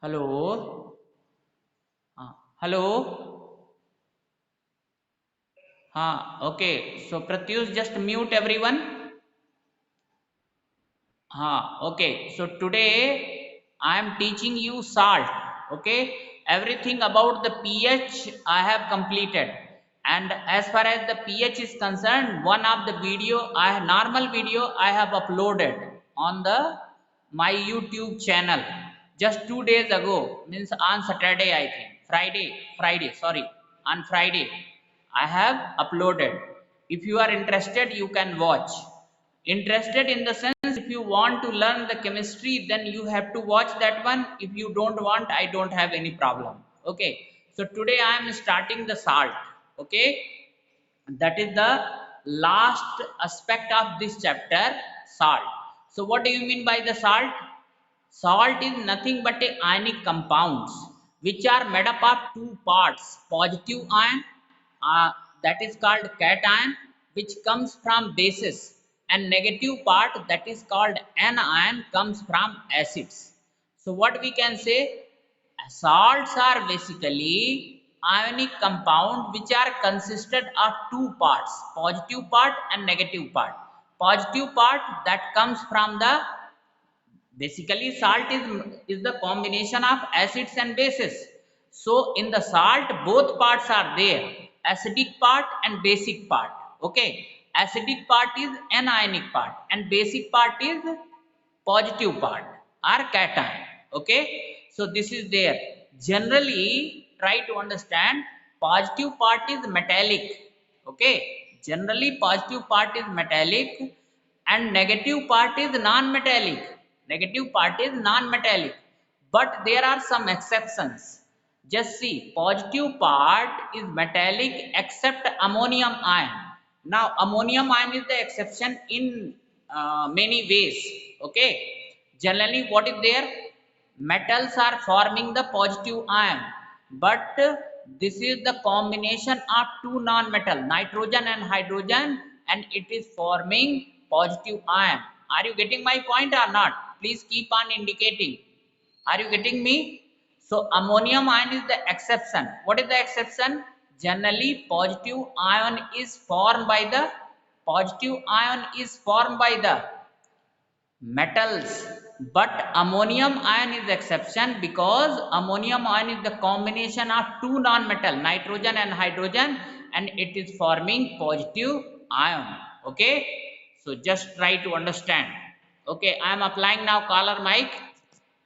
Hello. Hello. Okay. So Pratyush, just mute everyone. Okay. So today I am teaching you salt. Okay. Everything about the pH I have completed. And as far as the pH is concerned, one of the normal video I have uploaded on the my YouTube channel just 2 days ago, means on Saturday, I think Friday, sorry, on Friday I have uploaded. If you are interested, you can watch. Interested in the sense, if you want to learn the chemistry, then you have to watch that one. If you don't want, I don't have any problem. Okay, so today I am starting the salt. Okay, that is the last aspect of this chapter, salt. So what do you mean by the salt? Salt is nothing but a ionic compounds which are made up of two parts: positive ion, uh, that is called cation, which comes from bases, and negative part, that is called anion, comes from acids. So what we can say, salts are basically ionic compound which are consisted of two parts: positive part and negative part. Positive part that comes from the, basically salt is the combination of acids and bases. So in the salt both parts are there: acidic part and basic part. Okay, acidic part is anionic part and basic part is positive part or cation. Okay, so this is there. Generally, try to understand, positive part is metallic. Okay, generally positive part is metallic and negative part is non-metallic. Negative part is non-metallic, but there are some exceptions. Just see, positive part is metallic except ammonium ion. Now ammonium ion is the exception in many ways. Okay, generally what is there, metals are forming the positive ion, but this is the combination of two non-metal, nitrogen and hydrogen, and it is forming positive ion. Are you getting my point or not? Please keep on indicating. Are you getting me? So ammonium ion is the exception. What is the exception? Generally positive ion is formed by the, positive ion is formed by the metals, but ammonium ion is exception, because ammonium ion is the combination of two non-metal, nitrogen and hydrogen, and it is forming positive ion. Okay, so just try to understand. Okay, I am applying now color mic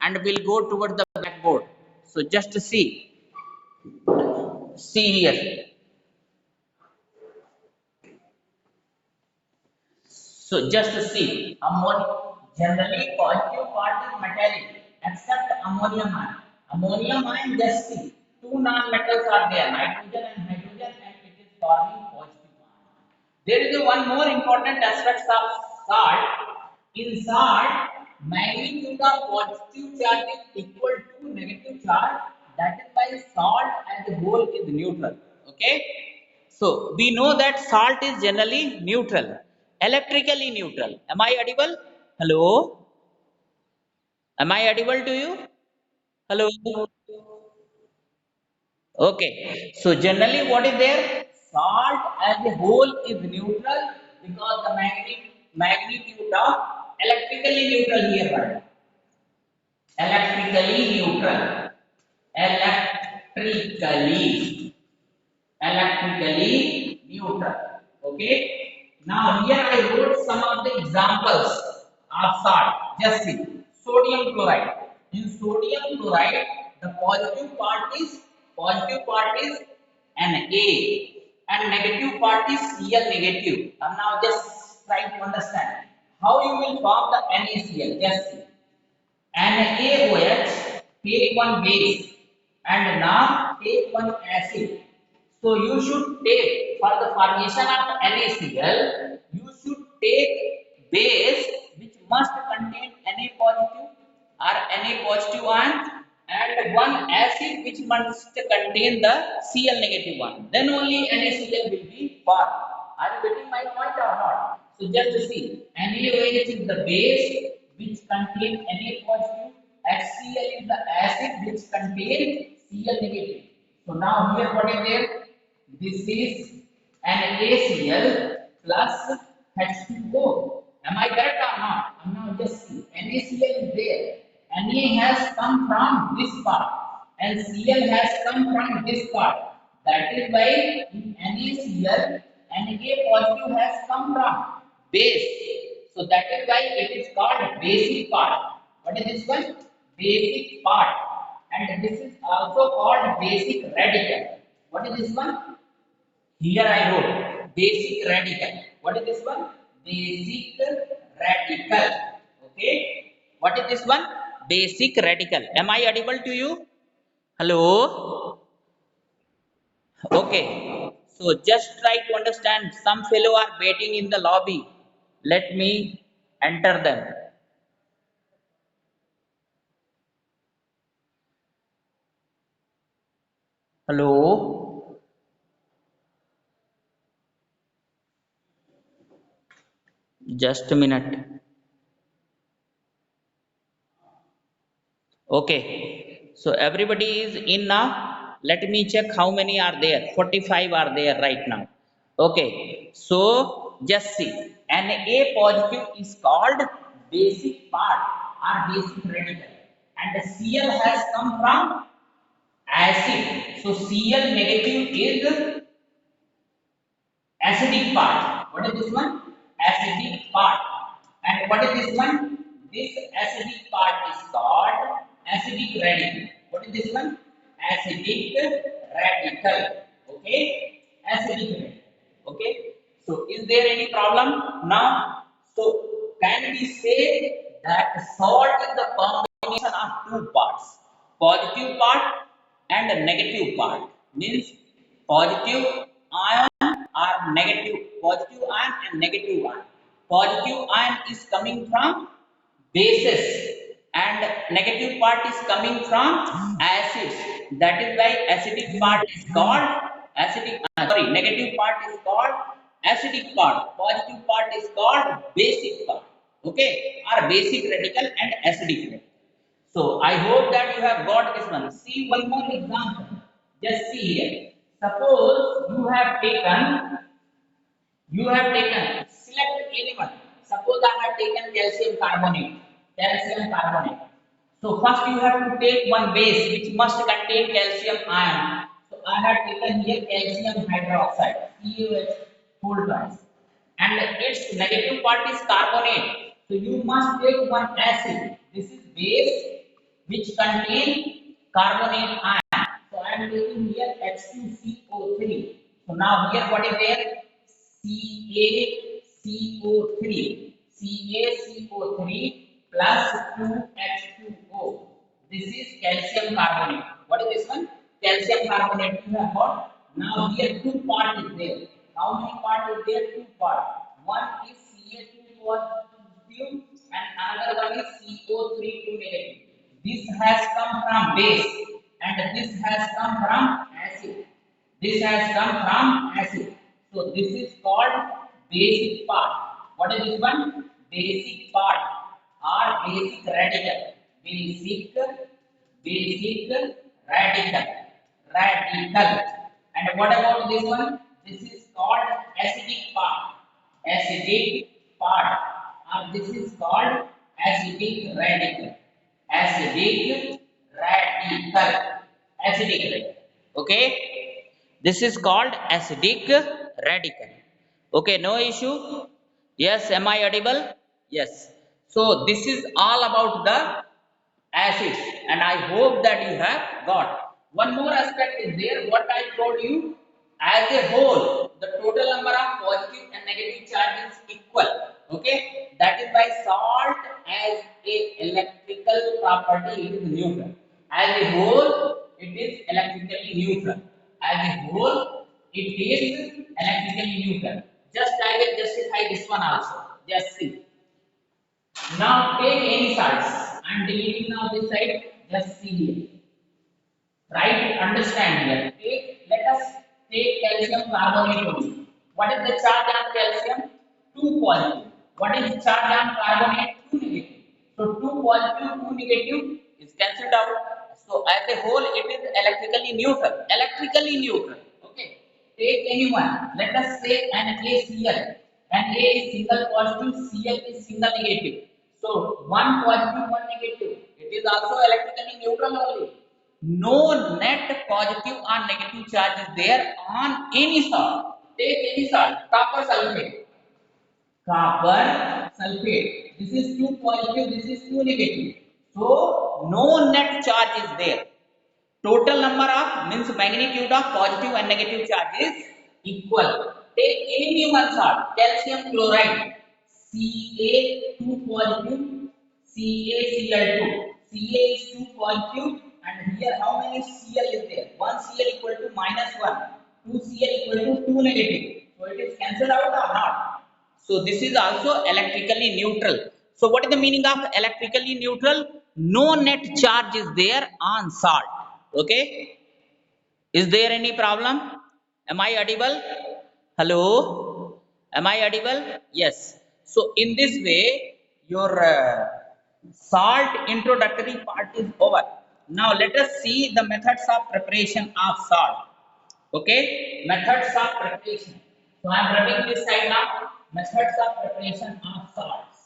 and we'll go toward the blackboard. So just see here. So just see, generally positive part is metallic except ammonium ion. Ammonium ion, just see, two non-metals are there, nitrogen and hydrogen, and it is forming positive ion. There is one more important aspect of salt. In salt, magnitude of positive charge is equal to negative charge. That is why salt as a whole is neutral. Okay. So we know that salt is generally neutral, electrically neutral. Am I audible? Hello? Am I audible to you? Hello? Okay. So generally what is there? Salt as a whole is neutral because the magnitude of, electrically neutral here, right? Electrically neutral. Electrically. Electrically neutral. Okay. Now here I wrote some of the examples of salt. Just see, sodium chloride. In sodium chloride, the positive part is Na, and negative part is Cl negative. And now just try to understand how you will form the NaCl. Just see, NaOH, take one base and now take one acid. So you should take, for the formation of NaCl, you should take base which must contain Na positive or Na positive ion, and one acid which must contain the Cl negative one. Then only NaCl will be formed. Are you getting my point or not? So just see, NaOH is the base which contains Na positive, HCl is the acid which contains Cl negative. So now here what is there? This is NaCl plus H2O. Am I correct or not? Now just see. NaCl is there. Na has come from this part and Cl has come from this part. That is why in NaCl, Na positive has come from base. So that is why it is called basic part. What is this one? Basic part. And this is also called basic radical. What is this one? Here I wrote basic radical. What is this one? Basic radical. Okay. What is this one? Basic radical. Am I audible to you? Hello? Okay. So just try to understand. Some fellow are waiting in the lobby. Let me enter them. Hello? Just a minute. Okay. So everybody is in now. Let me check how many are there. 45 are there right now. Okay. So just see. Na positive is called basic part or basic radical. And the Cl has come from acid. So Cl negative is acidic part. What is this one? Acidic part. And what is this one? This acidic part is called acidic radical. What is this one? Acidic radical. Okay? Acidic radical. Okay? So, is there any problem? Now, so can we say that salt is the combination of two parts, positive part and a negative part? Means positive ion are negative, positive ion and negative ion. Positive ion is coming from bases and negative part is coming from acids. That is why acidic part is called acidic. Sorry, negative part is called acidic part. Positive part is called basic part. Okay, or basic radical and acidic radical. So I hope that you have got this one. See one more example. Just see here. Suppose select anyone. Suppose I have taken calcium carbonate. Calcium carbonate. So first you have to take one base which must contain calcium ion. So I have taken here calcium hydroxide, CuH whole twice. And its negative part is carbonate. So you must take one acid. This is base which contain carbonate ion. So I am taking here H2CO3. So now here what is there? CaCO3. CaCO3 plus 2H2O. This is calcium carbonate. What is this one? Calcium carbonate you have got. Now here two part is there. How many part is there? Two part. One is Ca2 positive and another one is CO3 2 negative. This has come from base and this has come from acid. This has come from acid. So this is called basic part. What is this one? Basic part or basic radical. Basic radical. Radical. And what about this one? This is called acidic part. Acidic part. Or this is called acidic radical. Acidic radical. Acidic radical. Okay? This is called acidic radical. Okay, no issue. Yes, am I audible? Yes. So this is all about the acids and I hope that you have got. One more aspect is there what I told you. As a whole, the total number of positive and negative charges is equal. Okay, that is why salt as a electrical property is neutral. As a whole, it is electrically neutral. As a whole, it is electrically neutral. Just I will justify this one also. Just see. Now take any sides. I am deleting now this side. Just see here. Try to understand here. Let us take calcium carbonate only. What is the charge on calcium? 2 positive. What is the charge on carbonate? 2 negative. So 2 positive, 2 negative is cancelled out. So as a whole, it is electrically neutral. Electrically neutral. Okay. Take anyone. Let us say NaCl. Na is single positive, Cl is single negative. So one positive, one negative. It is also electrically neutral only. No net positive or negative charge is there on any salt. Take any salt, copper sulfate. Copper sulfate. This is 2 positive, this is 2 negative. So no net charge is there. Total number of means magnitude of positive and negative charge is equal. Take any one salt, calcium chloride, Ca2 positive, CaCl2. Ca is 2 positive and here how many Cl is there? 1 Cl equal to -1, 2 Cl equal to 2 negative. So it is cancelled out or not? So this is also electrically neutral. So what is the meaning of electrically neutral? No net charge is there on salt. Okay. Is there any problem? Am I audible? Hello? Am I audible? Yes. So in this way, your salt introductory part is over. Now let us see the methods of preparation of salt. Okay, methods of preparation. So I am rubbing this side now. Methods of preparation of salts.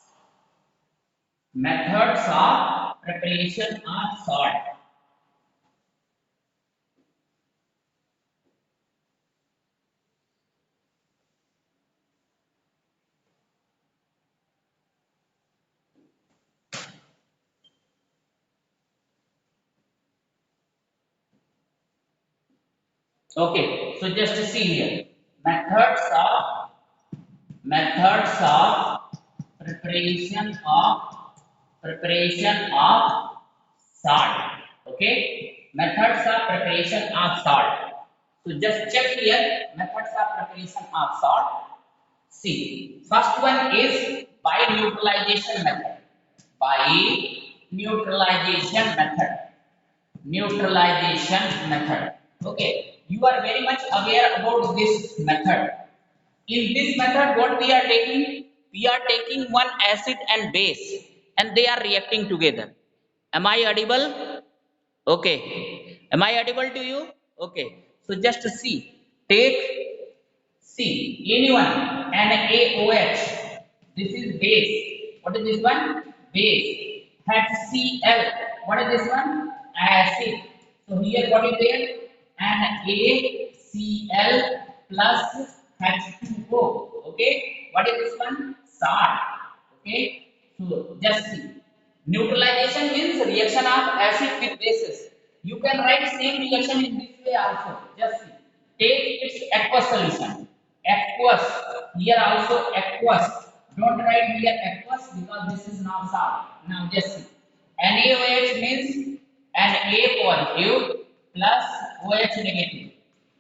Methods of preparation of salt. Okay, so just to see here. Methods of preparation of salt. Okay, methods of preparation of salt. So just check here methods of preparation of salt. See, first one is by neutralization method. By neutralization method. Neutralization method. Okay, you are very much aware about this method. In this method, what we are taking? We are taking one acid and base, and they are reacting together. Am I audible? Okay. Am I audible to you? Okay. So just see. Take C, anyone, NaOH. This is base. What is this one? Base. HCl. What is this one? Acid. So here what is there? NaCl plus H2O. Okay. What is this one? Salt. Okay. So just see. Neutralization means reaction of acid with bases. You can write same reaction in this way also. Just see. Take its aqueous solution. Aqueous. Here also aqueous. Don't write here aqueous because this is now salt. Now just see. NaOH means Na positive plus OH negative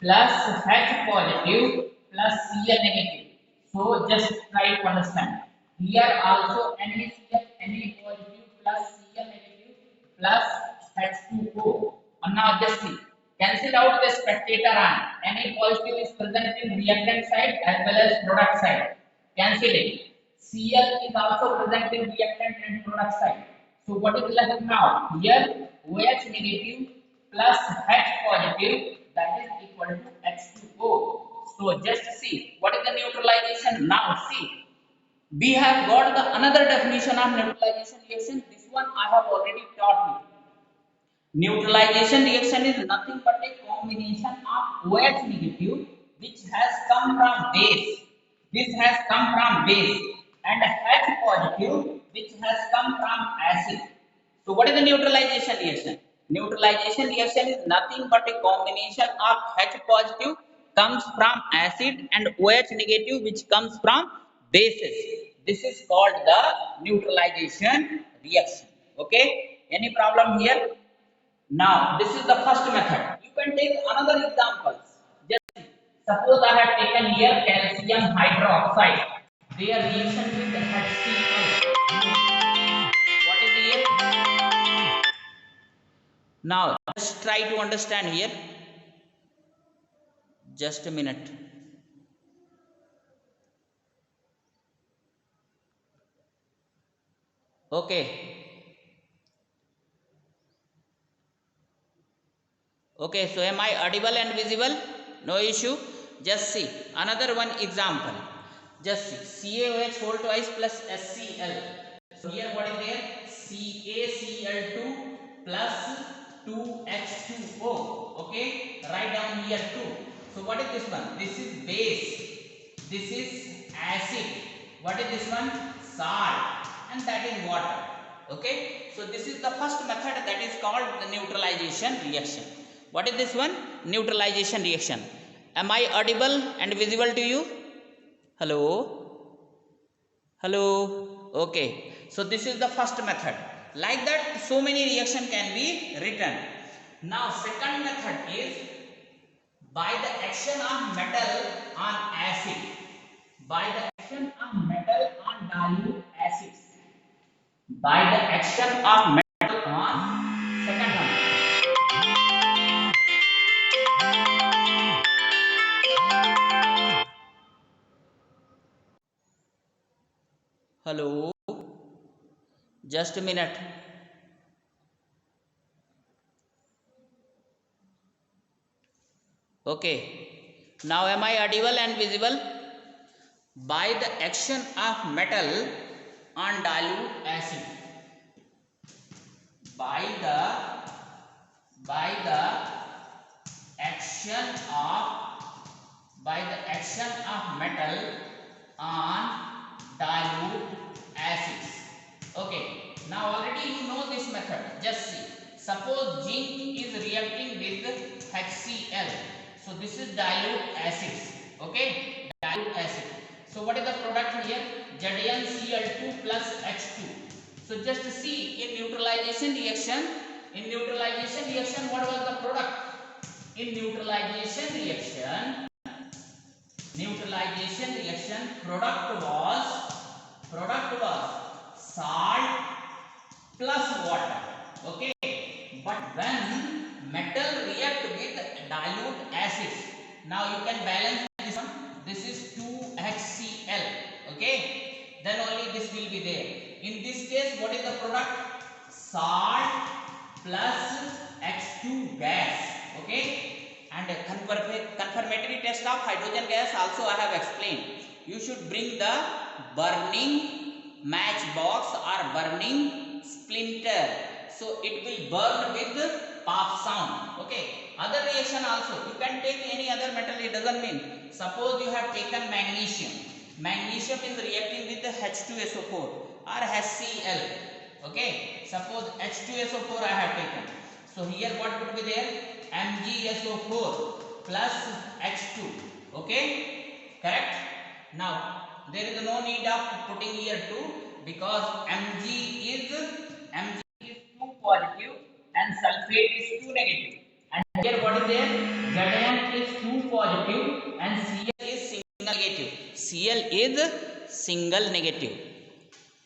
plus H positive plus Cl negative. So just try to understand. Here also NaCl, Na positive plus Cl negative plus H2O. And now just see. Cancel out the spectator ion. Na positive is present in reactant side as well as product side. Cancel it. Cl is also present in reactant and product side. So what is left now? Here OH negative plus H positive, that is equal to H2O. So just see what is the neutralization. Now see, we have got the another definition of neutralization reaction. This one I have already taught you. Neutralization reaction is nothing but a combination of OH negative which has come from base. This has come from base and H positive which has come from acid. So what is the neutralization reaction? Neutralization reaction is nothing but a combination of H positive comes from acid and OH negative which comes from bases. This is called the neutralization reaction. Okay? Any problem here? Now, this is the first method. You can take another examples. Just suppose I have taken here calcium hydroxide. Their reaction with HCl. What is here? Now, just try to understand here. Just a minute. Okay. Okay, so am I audible and visible? No issue. Just see another one example. Just see CaOH whole twice plus SCl. So here what is there? CaCl2 plus 2H2O. Okay, write down here 2. So what is this one? This is base. This is acid. What is this one? Salt. And that is water. Okay, so this is the first method, that is called the neutralization reaction. What is this one? Neutralization reaction. Am I audible and visible to you? Hello? Hello? Okay, so this is the first method. Like that, so many reaction can be written. Now second method is by the action of metal on acid. By the action of metal on dilute acids. By the action of metal on second one. Hello, just a minute. Okay, now am I audible and visible? By the action of metal on dilute acid. By the action of metal on dilute acids. Okay, now already you know this method. Just see, suppose zinc is reacting with HCl, so this is dilute acids. Okay, dilute acid. So what is the product here? ZnCl2 plus H2. So just see, in neutralization reaction, what was the product? In neutralization reaction, product was salt plus water. Okay, but when metal react with dilute acids, now you can balance this one. This is 2HCl. Okay, then only this will be there. In this case, what is the product? Salt plus H2 gas. Okay, and a confirmatory test of hydrogen gas also I have explained. You should bring the burning matchbox or burning splinter, so it will burn with pop sound. Okay, other reaction also you can take any other metal, it doesn't mean. Suppose you have taken magnesium is reacting with the H2SO4 or HCl. Okay, suppose H2SO4 I have taken, so here what would be there? MgSO4 plus H2. Okay, correct. Now there is no need of putting here 2, because Mg is 2 positive and sulfate is 2 negative. And here what is there? Zn is 2 positive and Cl is single negative. Cl is single negative.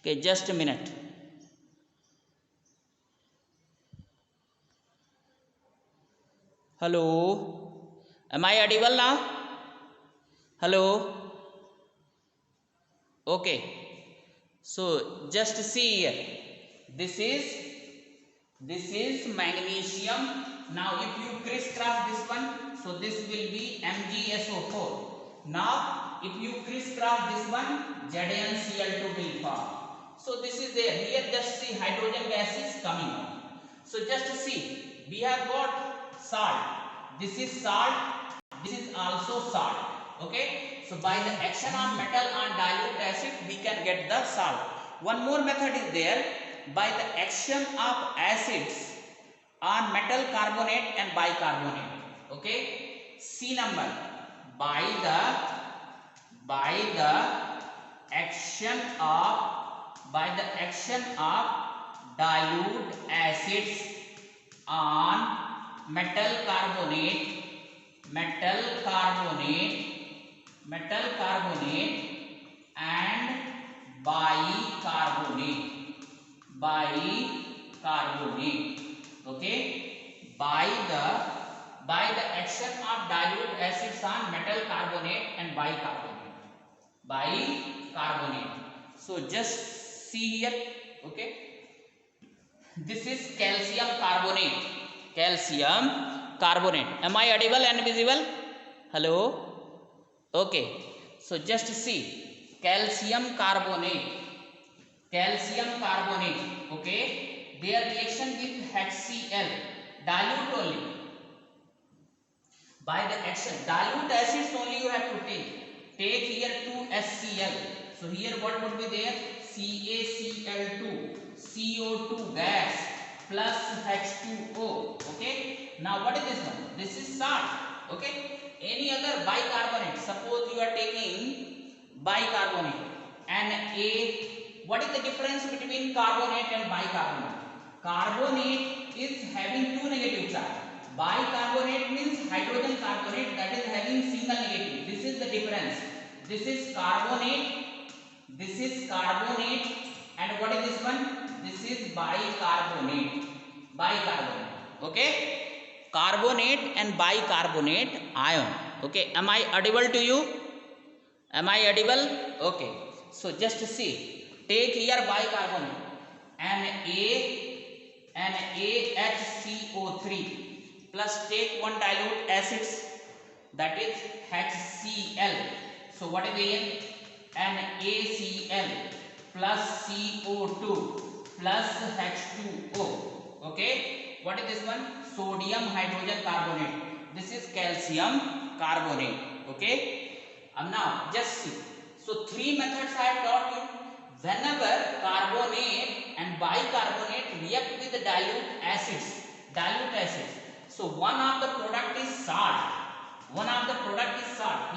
Okay, just a minute. Hello, am I audible now? Hello. Okay, so just see here, this is magnesium. Now if you crisscross this one, so this will be MgSO4. Now if you crisscross this one, ZnCl2 will form. So this is there. Here just see, hydrogen gas is coming out. So just see, we have got salt. This is salt, this is also salt. Okay, so by the action of metal on dilute acid, we can get the salt. One more method is there, by the action of acids on metal carbonate and bicarbonate. Okay, C number, by the action of dilute acids on metal carbonate and bicarbonate. Okay, by the action of dilute acids on metal carbonate and bicarbonate. So just see here. Okay, this is calcium carbonate. carbonate. Am I audible and visible? Hello? Okay. So just see, calcium carbonate, okay, their reaction with HCl, dilute only. By the action, dilute acids only you have to take. Take here 2HCl. So here what would be there? CaCl2, CO2 gas plus H2O. Okay. Now what is this one? This is salt. Okay. Any other bicarbonate. Suppose you are taking bicarbonate and a. What is the difference between carbonate and bicarbonate? Carbonate is having two negative charge. Bicarbonate means hydrogen carbonate, that is having single negative. This is the difference. This is carbonate. This is carbonate. And what is this one? This is bicarbonate. Bicarbonate. Okay. Carbonate and bicarbonate ion. Okay. Am I audible to you? Am I audible? Okay. So just see. Take here bicarbonate and AHCO3 plus take one dilute acids, that is HCl. So what is the NaCl plus CO2 plus H2O. Okay. What is this one? Sodium hydrogen carbonate. This is calcium carbonate. Okay. Now just see. So three methods I have taught you. Whenever carbonate and bicarbonate react with the dilute acids. So one of the product is salt.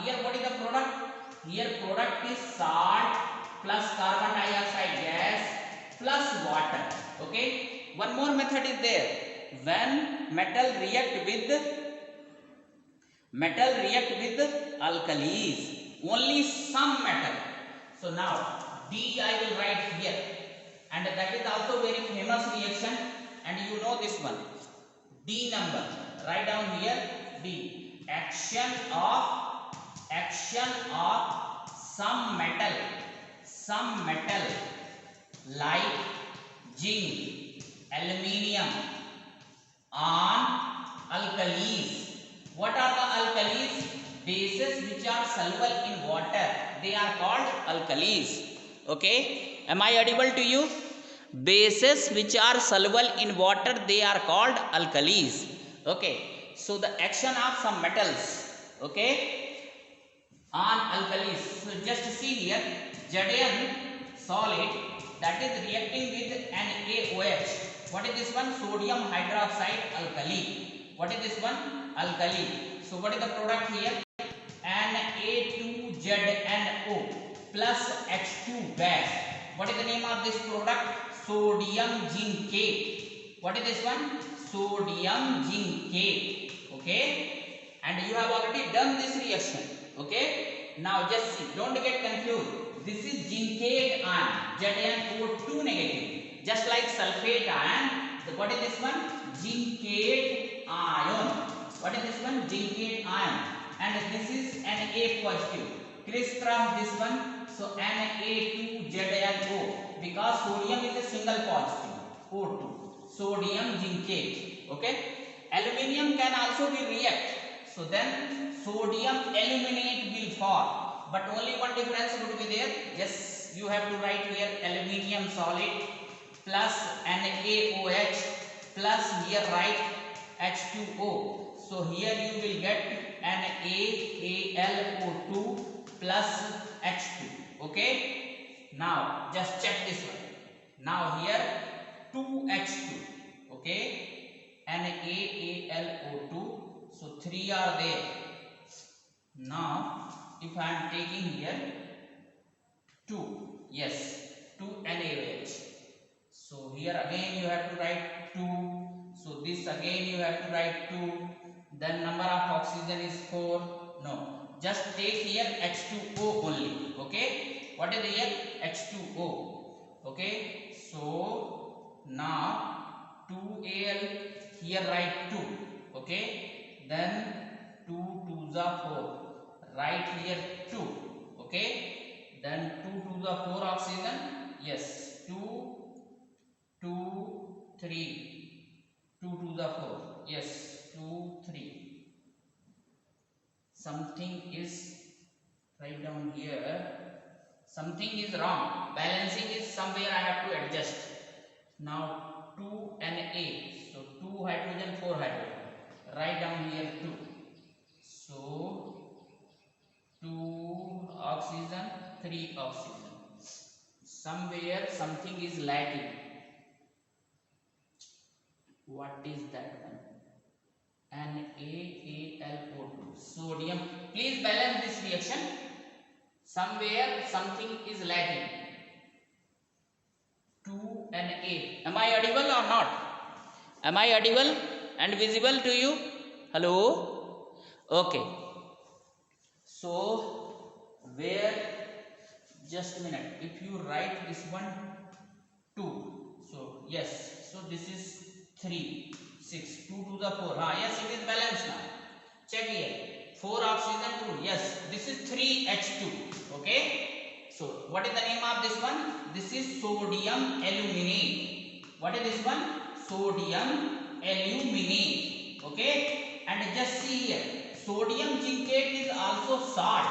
Here what is the product? Here product is salt plus carbon dioxide gas plus water. Okay. One more method is there. When metal react with alkalis, only some metal. So now D I will write here, and that is also very famous reaction, and you know this one. D number, write down here D. Action of some metal like zinc, aluminium on alkalis. What are the alkalis? Bases which are soluble in water, they are called alkalis. Okay. Am I audible to you? Bases which are soluble in water, they are called alkalis. Okay. So the action of some metals, okay, on alkalis. So just see here, Zn solid, that is reacting with NaOH. What is this one? Sodium hydroxide alkali. What is this one? Alkali. So what is the product here? Na2ZNO plus H2 gas. What is the name of this product? Sodium zincate. What is this one? Sodium zincate. Okay. And you have already done this reaction. Okay. Now just see. Don't get confused. This is zincate ion. ZnO2 negative. Just like sulfate ion. What is this one? Zincate ion. What is this one? Zincate ion. And this is Na positive. Criss cross this one. So Na2ZnO, because sodium is a single positive, O2. Sodium zincate. Okay. Aluminium can also be react. So then sodium aluminate will form. But only one difference would be there. Yes, you have to write here aluminium solid plus NaOH plus here write H2O. So here you will get NaAlO2 plus H2. Okay. Now just check this one. Now here 2H2. Okay. NaAlO2. So 3 are there. Now if I am taking here 2. Yes. 2 NaOH. So here again you have to write 2. So this again you have to write 2. Then number of oxygen is 4. No. Just take here H2O only. Okay. What is here? H2O. Okay. So now 2Al, here write 2. Okay. Then 2 2s are 4. Write here 2. Okay. Then 2 2s are 4 oxygen. Yes. 2 2 3. 2 2s are 4. Yes. 2 3. something is, write down here, something is wrong. Balancing is somewhere I have to adjust. Now 2 Na, so 2 hydrogen, 4 hydrogen. Write down here 2. So 2 oxygen, 3 oxygen. Somewhere something is lacking. What is that one? NaAlO2, sodium. Please balance this reaction. Somewhere something is lacking. 2Na. Am I audible or not? Am I audible and visible to you? Hello? Okay. So, where, just a minute. If you write this one 2. So, yes. So, this is 3, 6, 2 to the 4. Yes, it is balanced now. Check here. 4 oxygen, 2. Yes, this is 3H2. Okay. So, what is the name of this one? This is sodium aluminate. What is this one? Sodium aluminate. Okay. And just see here. Sodium zincate is also salt.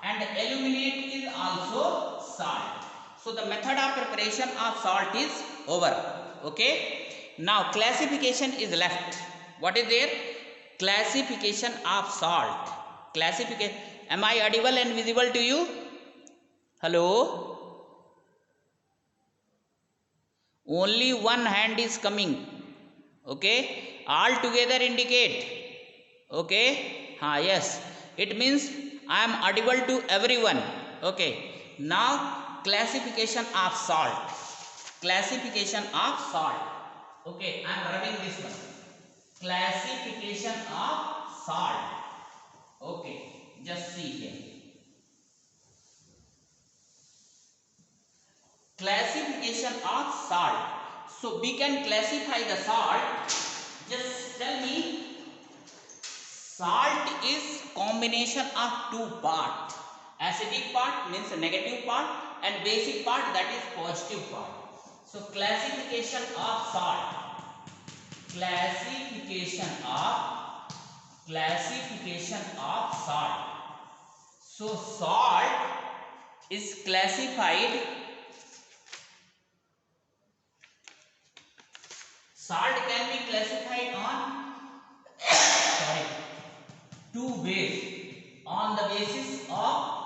And aluminate is also salt. So, the method of preparation of salt is over. Okay. Now, classification is left. What is there? Classification of salt. Classification. Am I audible and visible to you? Hello? Only one hand is coming. Okay? All together indicate. Okay? Yes. It means I am audible to everyone. Okay. Now, classification of salt. Classification of salt. Okay, I am rubbing this one. Classification of salt. Okay, just see here. Classification of salt. So we can classify the salt. Just tell me. Salt is combination of two parts. Acidic part means negative part and basic part, that is positive part. So classification of salt. Classification of salt. So salt is classified. Salt can be classified on two ways. On the basis of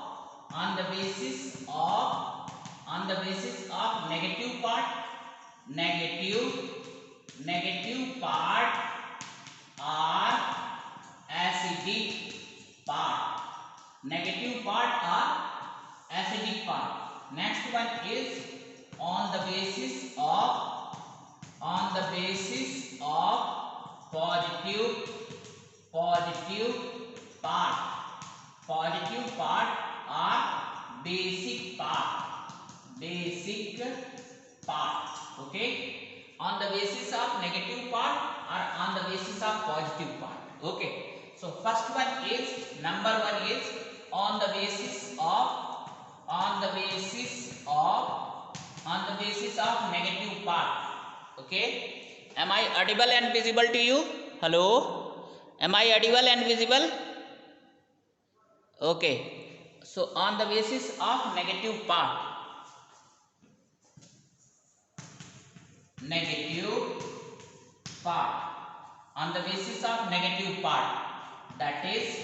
negative part. Negative part or acidic part. Negative part or acidic part. Next one is on the basis of positive part. Positive part or basic part. Okay. On the basis of negative part or on the basis of positive part. Okay. So first one is, number one is on the basis of negative part. Okay. Am I audible and visible to you? Hello? Am I audible and visible? Okay. So on the basis of negative part. On the basis of negative part, that is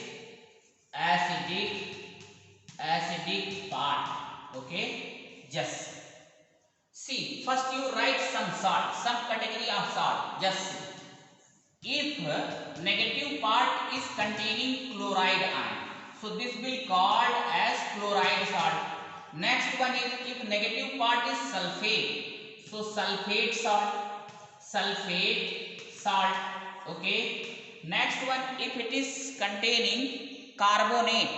acidic part. Okay. Just see, first you write some salt, some category of salt. Just see. If negative part is containing chloride ion, so this will be called as chloride salt. Next one is, if negative part is sulfate, so sulfate salt. Okay. Next one, if it is containing carbonate,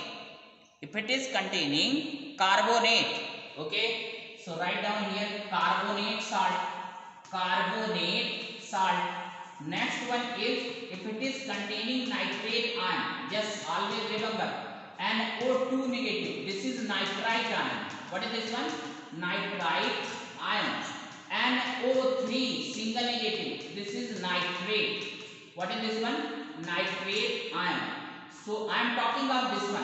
okay. So write down here carbonate salt. Next one is, if it is containing nitrate ion, just always remember NO2 negative, this is nitrite ion. What is this one? Nitrite ion. NO3 single negative, this is nitrate. What is this one? Nitrate ion. So I am talking of this one,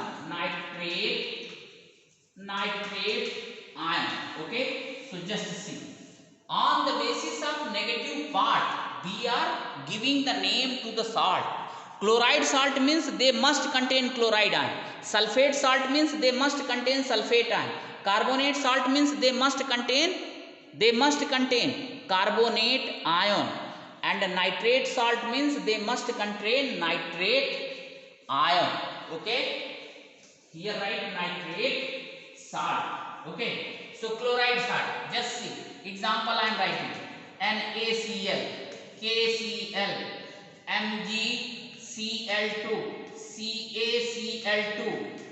nitrate ion. Okay, so just see, on the basis of negative part we are giving the name to the salt. Chloride salt means they must contain chloride ion. Sulfate salt means they must contain sulfate ion. Carbonate salt means they must contain carbonate ion. And nitrate salt means they must contain nitrate ion. Okay, here write nitrate salt. Okay, so chloride salt, just see example I am writing, NaCl, KCl, MgCl2, CaCl2,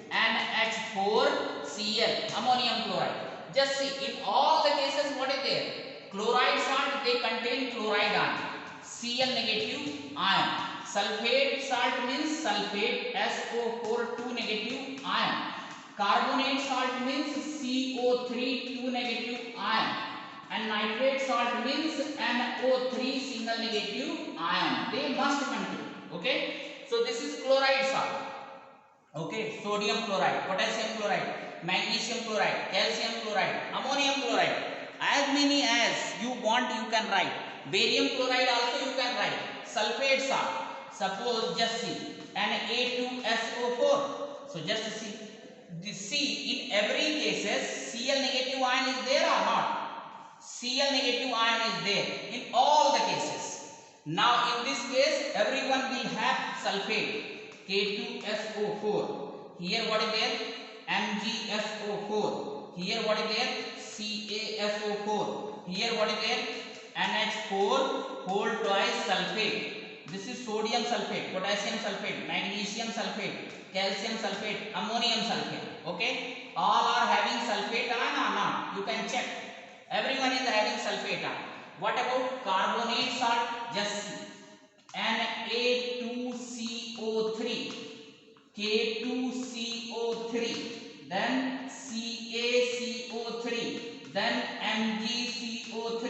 NH4Cl, ammonium chloride. Just see, in all the cases what is there? Chloride salt, they contain chloride ion, Cl negative ion. Sulfate salt means sulfate, SO4 2 negative ion. Carbonate salt means CO3 2 negative ion. And nitrate salt means NO3 single negative ion. They must contain. Okay, so this is chloride salt. Okay, sodium chloride, potassium chloride, magnesium chloride, calcium chloride, ammonium chloride, as many as you want you can write. Barium chloride also you can write. Sulfate salt, suppose just see Na2SO4. So just see, in every cases Cl negative ion is there or not? Cl negative ion is there in all the cases. Now in this case everyone will have sulfate, K2SO4. Here what is there? MgSO4. Here what is there? CaSO4. Here what is there? NH4 whole twice sulfate. This is sodium sulfate, potassium sulfate, magnesium sulfate, calcium sulfate, ammonium sulfate. Okay, all are having sulfate ion or not? You can check. Everyone is having sulfate ion. What about carbonate salt? Just see, Na2CO3, K2CO3, then CaCO3, then MgCO3,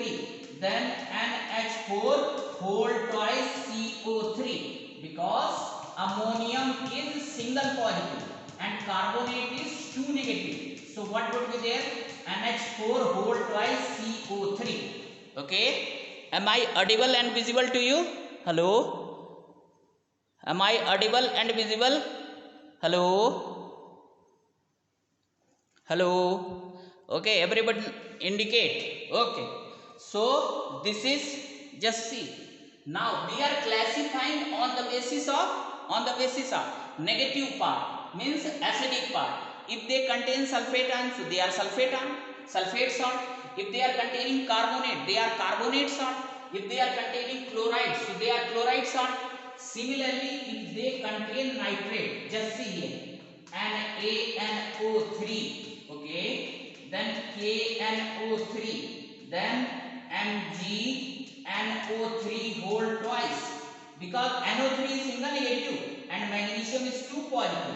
then NH4 whole twice CO3, because ammonium is single positive and carbonate is 2 negative. So what would be there? NH4 whole twice CO3. Okay, am I audible and visible to you? Hello, am I audible and visible? Hello, hello. Okay, everybody indicate. Okay, so this is, just see, now we are classifying on the basis of negative part, means acidic part. If they contain sulfate ion, so they are sulfate ion, sulfate salt. If they are containing carbonate, they are carbonate salt. If they are containing chloride, so they are chloride salt. Similarly, if they contain nitrate, just see here, NaNO3, okay, then KNO3, then MgNO3 whole twice, because NO3 is single negative and magnesium is 2 positive.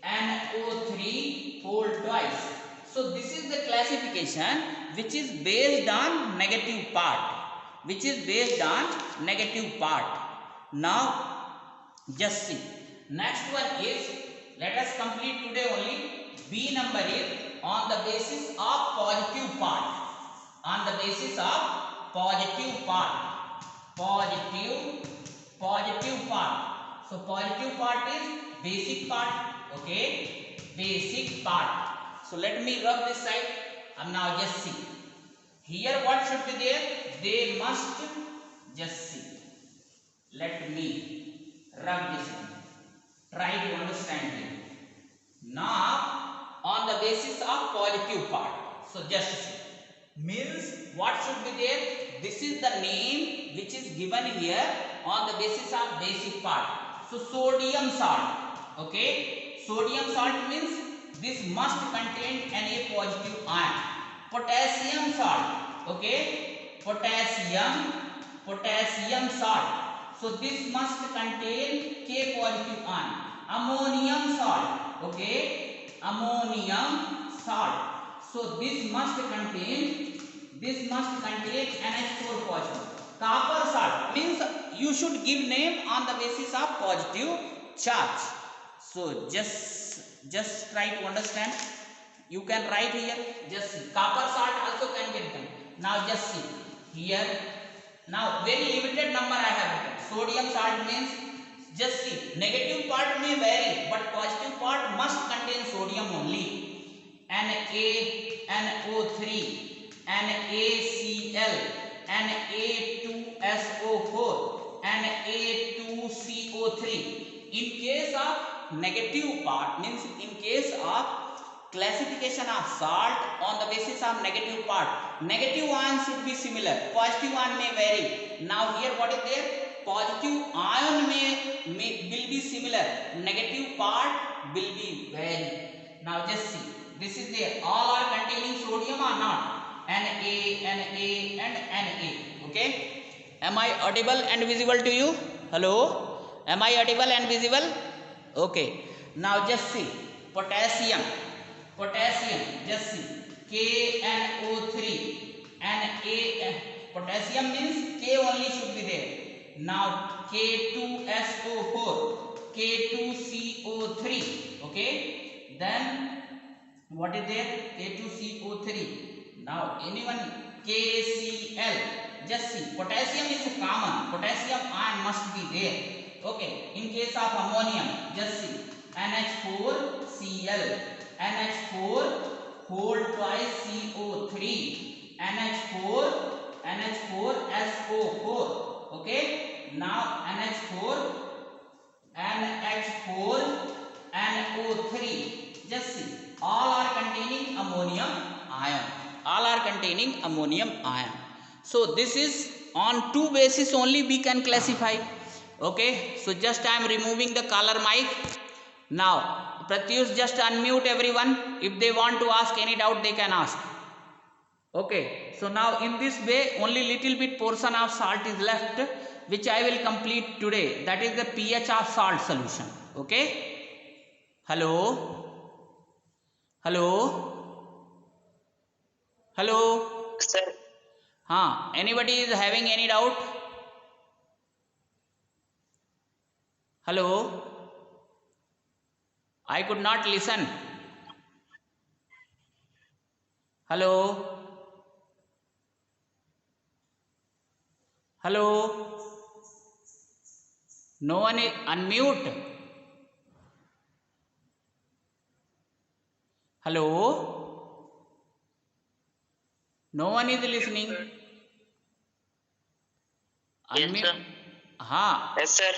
CaNO3 whole twice. So this is the classification which is based on negative part. Now just see, next one is, let us complete today only. B number is on the basis of positive part. Positive part. So positive part is basic part. Okay, basic part. So let me rub this side. And now just see, here what should be there? They must, just see, let me rub this one. Try to understand it. Now on the basis of positive part, so just see, means what should be there? This is the name which is given here on the basis of basic part. So sodium salt. Okay, sodium salt means this must contain Na positive ion. Potassium salt. Okay, potassium salt. So this must contain K positive ion. Ammonium salt. Okay, ammonium salt. So this must contain NH4 positive. Copper salt means you should give name on the basis of positive charge. So just try to understand. You can write here, just see. Copper salt also can be written. Now just see here. Now very limited number I have written. Sodium salt means, just see, negative part may vary, but positive part must contain sodium only. NaNO3, NaCl, Na2SO4, Na2CO3. In case of negative part, means in case of classification of salt on the basis of negative part, negative ion should be similar, positive ion may vary. Now here what is there? Positive ion will be similar, negative part will be vary. Now just see, this is there, all are containing sodium or not? Na, and Na. Okay, am I audible and visible to you? Hello, am I audible and visible? Okay, now just see, potassium, just see, KNO3, potassium means K only should be there. Now K2SO4, K2CO3. Okay, then what is there? K2CO3. Now anyone, KCl. Just see, potassium is common, potassium ion must be there. Okay, in case of ammonium, just see, NH4Cl, NH4 whole twice CO3, NH4SO4. Okay, now NH4 NO3. Just see, all are containing ammonium ion, all are containing ammonium ion. So this is on two basis only we can classify. Okay, so just I am removing the color mic. Now Pratyush, just unmute everyone. If they want to ask any doubt, they can ask. Okay, so now in this way only little bit portion of salt is left, which I will complete today. That is the pH of salt solution. Okay, hello, Sir, anybody is having any doubt? Hello, I could not listen. Hello, no one is unmute. Hello, no one is listening. yes, Unmute. sir. Yes, sir.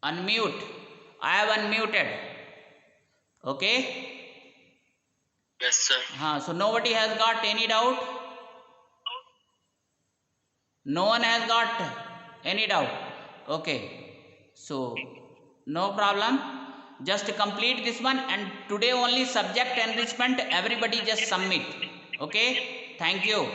Unmute. I have unmuted. Okay. Yes, sir. So nobody has got any doubt. No one has got any doubt. Okay. So no problem. Just complete this one, and today only subject enrichment everybody just submit. Okay. Thank you.